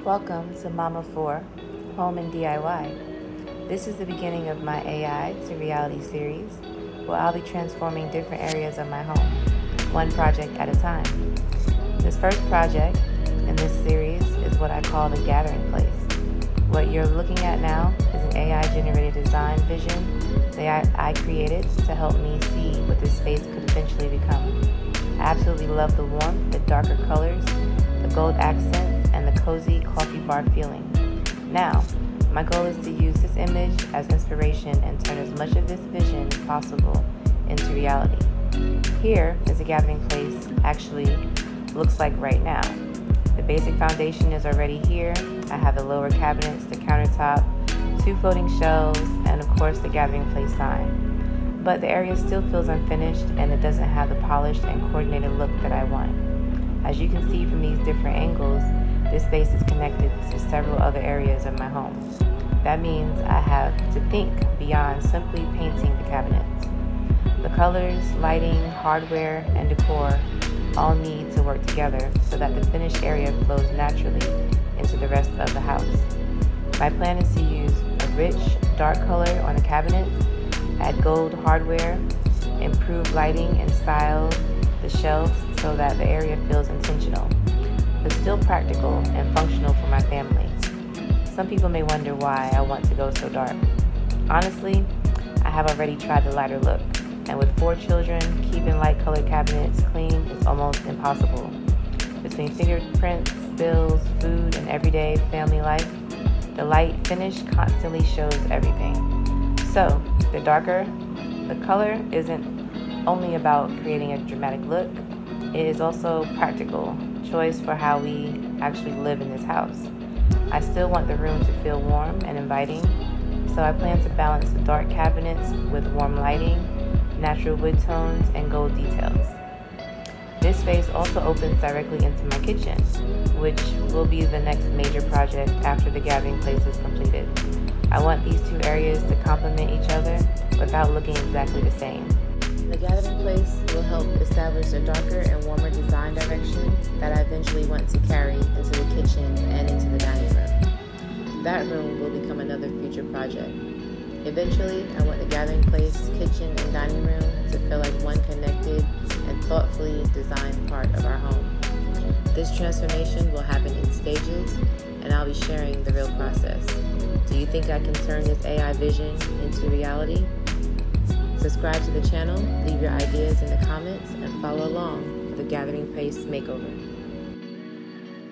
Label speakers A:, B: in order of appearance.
A: Welcome to Mama 4, Home and DIY. This is the beginning of my AI to reality series, where I'll be transforming different areas of my home, one project at a time. This first project in this series is what I call the gathering place. What you're looking at now is an AI-generated design vision that I created to help me see what this space could eventually become. I absolutely love the warmth, the darker colors, the gold accents, and the cozy coffee bar feeling. Now, my goal is to use this image as inspiration and turn as much of this vision as possible into reality. Here is a gathering place actually looks like right now. The basic foundation is already here. I have the lower cabinets, the countertop, 2 floating shelves, and of course the gathering place sign. But the area still feels unfinished and it doesn't have the polished and coordinated look that I want. As you can see from these different angles, this space is connected to several other areas of my home. That means I have to think beyond simply painting the cabinets. The colors, lighting, hardware, and decor all need to work together so that the finished area flows naturally into the rest of the house. My plan is to use a rich, dark color on the cabinets, add gold hardware, improve lighting and style the shelves so that the area feels intentional, but still practical and functional for my family. Some people may wonder why I want to go so dark. Honestly, I have already tried the lighter look, and with 4 children, keeping light-colored cabinets clean is almost impossible. Between fingerprints, spills, food, and everyday family life, the light finish constantly shows everything. So, the darker the color isn't only about creating a dramatic look, it is also practical choice for how we actually live in this house. I still want the room to feel warm and inviting, so I plan to balance the dark cabinets with warm lighting, natural wood tones, and gold details. This space also opens directly into my kitchen, which will be the next major project after the gathering place is completed. I want these 2 areas to complement each other without looking exactly the same. The gathering place will help establish a darker and warmer design direction that I eventually want to carry into the kitchen and into the dining room. That room will become another future project. Eventually, I want the gathering place, kitchen, and dining room to feel like one connected and thoughtfully designed part of our home. This transformation will happen in stages, and I'll be sharing the real process. Do you think I can turn this AI vision into reality? Subscribe to the channel, leave your ideas in the comments, and follow along for the Gathering Place Makeover.